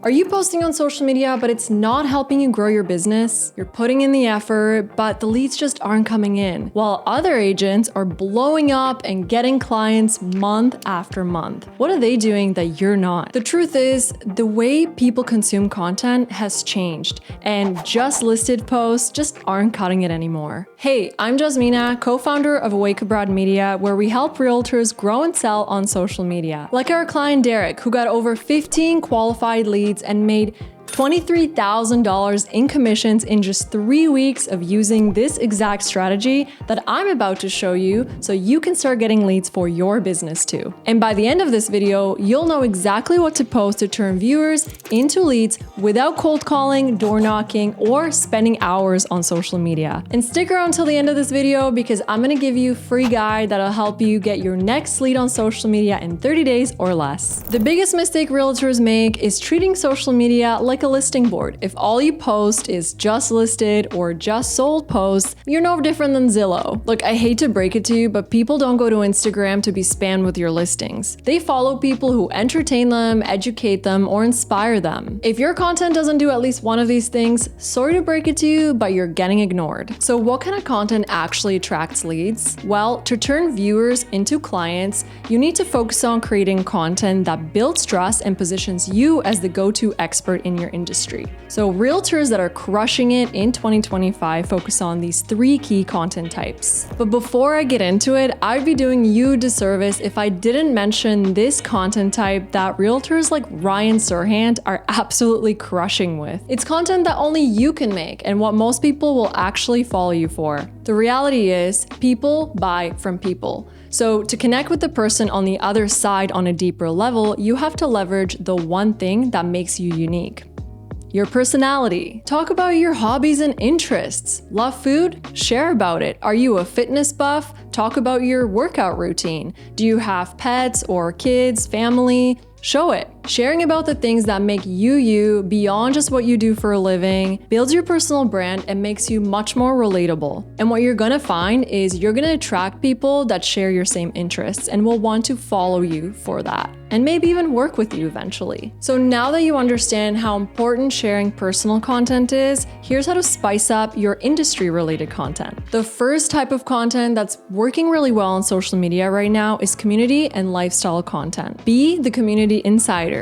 Are you posting on social media, but it's not helping you grow your business? You're putting in the effort, but the leads just aren't coming in, while other agents are blowing up and getting clients month after month. What are they doing that you're not? The truth is, the way people consume content has changed, and just listed posts just aren't cutting it anymore. Hey, I'm Jasmina, co-founder of Awake Abroad Media, where we help realtors grow and sell on social media. Like our client Derek, who got over 15 qualified leads and made $23,000 in commissions in just 3 weeks of using this exact strategy that I'm about to show you so you can start getting leads for your business too. And by the end of this video, you'll know exactly what to post to turn viewers into leads without cold calling, door knocking, or spending hours on social media. And stick around till the end of this video because I'm gonna give you a free guide that'll help you get your next lead on social media in 30 days or less. The biggest mistake realtors make is treating social media like a listing board. If all you post is just listed or just sold posts, you're no different than Zillow. Look, I hate to break it to you, but people don't go to Instagram to be spammed with your listings. They follow people who entertain them, educate them, or inspire them. If your content doesn't do at least one of these things, sorry to break it to you, but you're getting ignored. So what kind of content actually attracts leads? Well, to turn viewers into clients, you need to focus on creating content that builds trust and positions you as the go-to expert in your industry. So realtors that are crushing it in 2025 focus on these 3 key content types. But before I get into it, I'd be doing you a disservice if I didn't mention this content type that realtors like Ryan Serhant are absolutely crushing with. It's content that only you can make and what most people will actually follow you for. The reality is, people buy from people. So to connect with the person on the other side on a deeper level, you have to leverage the one thing that makes you unique. Your personality. Talk about your hobbies and interests. Love food? Share about it. Are you a fitness buff? Talk about your workout routine. Do you have pets or kids, family? Show it. Sharing about the things that make you you beyond just what you do for a living builds your personal brand and makes you much more relatable. And what you're gonna find is you're gonna attract people that share your same interests and will want to follow you for that, and maybe even work with you eventually. So now that you understand how important sharing personal content is, here's how to spice up your industry-related content. The first type of content that's working really well on social media right now is community and lifestyle content. Be the community insider.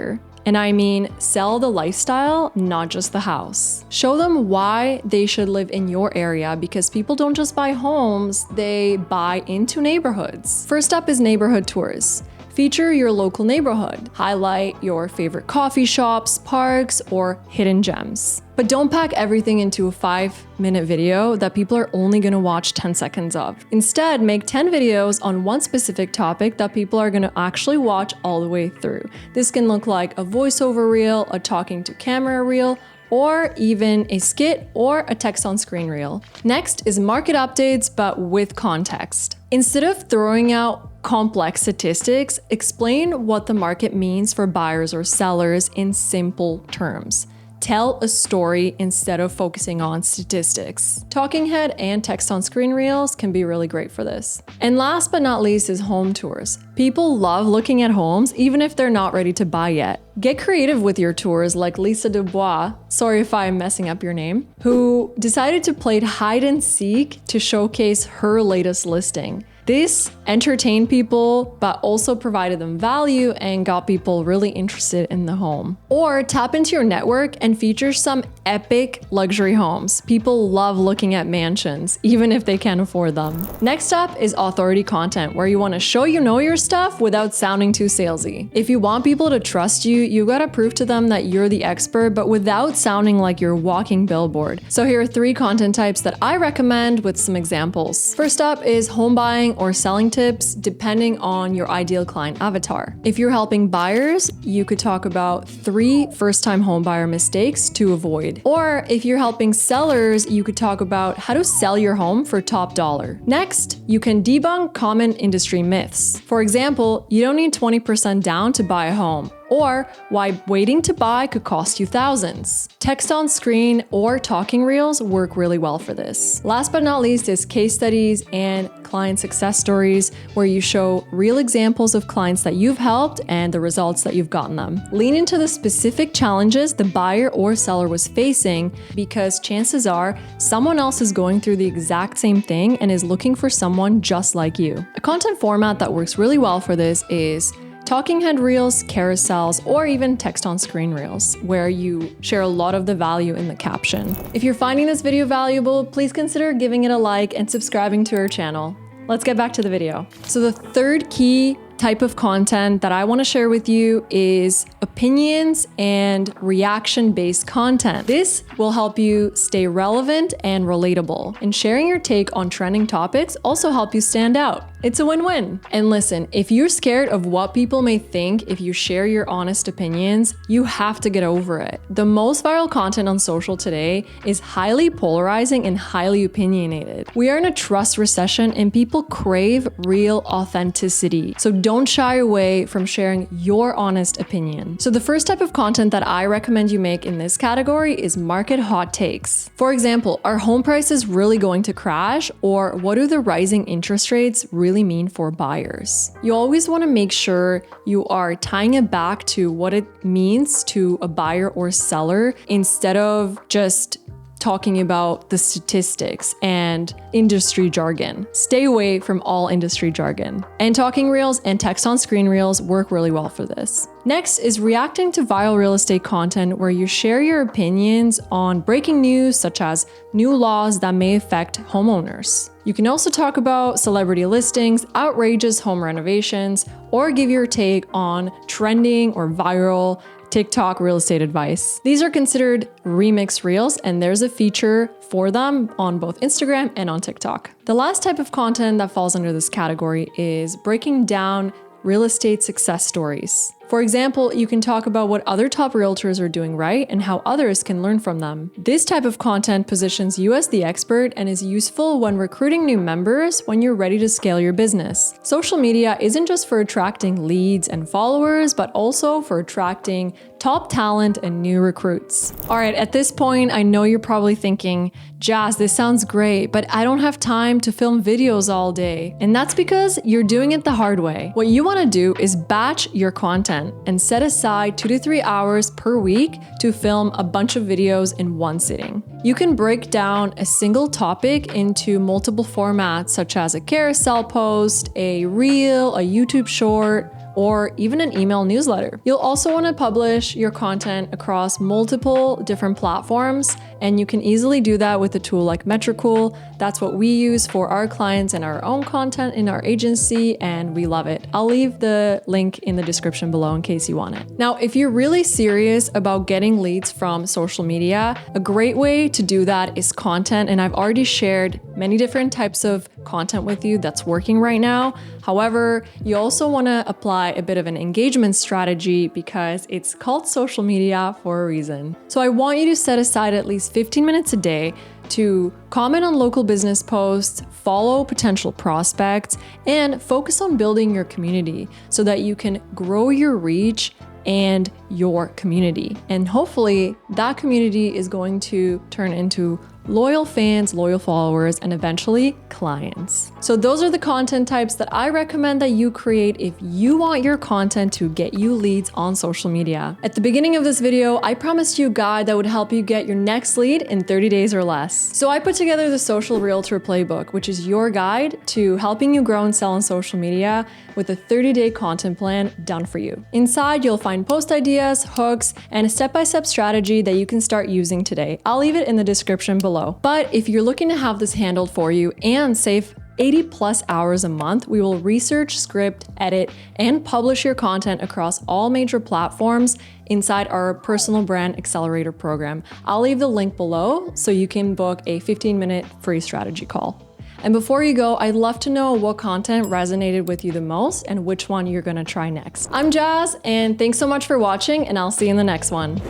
And I mean, sell the lifestyle, not just the house. Show them why they should live in your area because people don't just buy homes, they buy into neighborhoods. First up is neighborhood tours. Feature your local neighborhood. Highlight your favorite coffee shops, parks, or hidden gems. But don't pack everything into a 5-minute video that people are only gonna watch 10 seconds of. Instead, make 10 videos on one specific topic that people are gonna actually watch all the way through. This can look like a voiceover reel, a talking to camera reel, or even a skit or a text on screen reel. Next is market updates, but with context. Instead of throwing out complex statistics, explain what the market means for buyers or sellers in simple terms. Tell a story instead of focusing on statistics. Talking head and text on screen reels can be really great for this. And last but not least is home tours. People love looking at homes even if they're not ready to buy yet. Get creative with your tours like Lisa Dubois, sorry if I'm messing up your name, who decided to play hide and seek to showcase her latest listing. This entertained people, but also provided them value and got people really interested in the home. Or tap into your network and feature some epic luxury homes. People love looking at mansions, even if they can't afford them. Next up is authority content, where you want to show you know your stuff without sounding too salesy. If you want people to trust you, you gotta prove to them that you're the expert, but without sounding like you're a walking billboard. So here are 3 content types that I recommend with some examples. First up is home buying or selling tips, depending on your ideal client avatar. If you're helping buyers, you could talk about 3 first-time homebuyer mistakes to avoid. Or if you're helping sellers, you could talk about how to sell your home for top dollar. Next, you can debunk common industry myths. For example, you don't need 20% down to buy a home. or why waiting to buy could cost you thousands. Text on screen or talking reels work really well for this. Last but not least is case studies and client success stories, where you show real examples of clients that you've helped and the results that you've gotten them. Lean into the specific challenges the buyer or seller was facing, because chances are someone else is going through the exact same thing and is looking for someone just like you. A content format that works really well for this is talking head reels, carousels, or even text on screen reels, where you share a lot of the value in the caption. If you're finding this video valuable, please consider giving it a like and subscribing to our channel. Let's get back to the video. So the third key type of content that I want to share with you is opinions and reaction-based content. This will help you stay relevant and relatable. And sharing your take on trending topics also help you stand out. It's a win-win. And listen, if you're scared of what people may think if you share your honest opinions, you have to get over it. The most viral content on social today is highly polarizing and highly opinionated. We are in a trust recession and people crave real authenticity. So don't shy away from sharing your honest opinion. So the first type of content that I recommend you make in this category is market hot takes. For example, are home prices really going to crash? Or what do the rising interest rates really mean for buyers? You always want to make sure you are tying it back to what it means to a buyer or seller, instead of just talking about the statistics and industry jargon. Stay away from all industry jargon. And talking reels and text on screen reels work really well for this. Next is reacting to viral real estate content, where you share your opinions on breaking news such as new laws that may affect homeowners. You can also talk about celebrity listings, outrageous home renovations, or give your take on trending or viral TikTok real estate advice. These are considered remix reels, and there's a feature for them on both Instagram and on TikTok. The last type of content that falls under this category is breaking down real estate success stories. For example, you can talk about what other top realtors are doing right and how others can learn from them. This type of content positions you as the expert and is useful when recruiting new members when you're ready to scale your business. Social media isn't just for attracting leads and followers, but also for attracting top talent and new recruits. All right, at this point, I know you're probably thinking, Jazz, this sounds great, but I don't have time to film videos all day. And that's because you're doing it the hard way. What you want to do is batch your content and set aside 2 to 3 hours per week to film a bunch of videos in one sitting. You can break down a single topic into multiple formats, such as a carousel post, a reel, a YouTube short, or even an email newsletter. You'll also want to publish your content across multiple different platforms, and you can easily do that with a tool like Metricool. That's what we use for our clients and our own content in our agency, and we love it. I'll leave the link in the description below in case you want it. Now, if you're really serious about getting leads from social media, a great way to do that is content, and I've already shared many different types of content with you that's working right now. However, you also want to apply a bit of an engagement strategy, because it's called social media for a reason. So I want you to set aside at least 15 minutes a day to comment on local business posts, follow potential prospects, and focus on building your community so that you can grow your reach and your community. And hopefully that community is going to turn into loyal fans, loyal followers, and eventually clients. So those are the content types that I recommend that you create if you want your content to get you leads on social media. At the beginning of this video, I promised you a guide that would help you get your next lead in 30 days or less. So I put together the Social Realtor Playbook, which is your guide to helping you grow and sell on social media with a 30-day content plan done for you. Inside, you'll find post ideas, hooks, and a step-by-step strategy that you can start using today. I'll leave it in the description below. But if you're looking to have this handled for you and save 80+ hours a month, we will research, script, edit, and publish your content across all major platforms inside our personal brand accelerator program. I'll leave the link below so you can book a 15-minute free strategy call. And before you go, I'd love to know what content resonated with you the most and which one you're gonna try next. I'm Jazz, and thanks so much for watching, and I'll see you in the next one.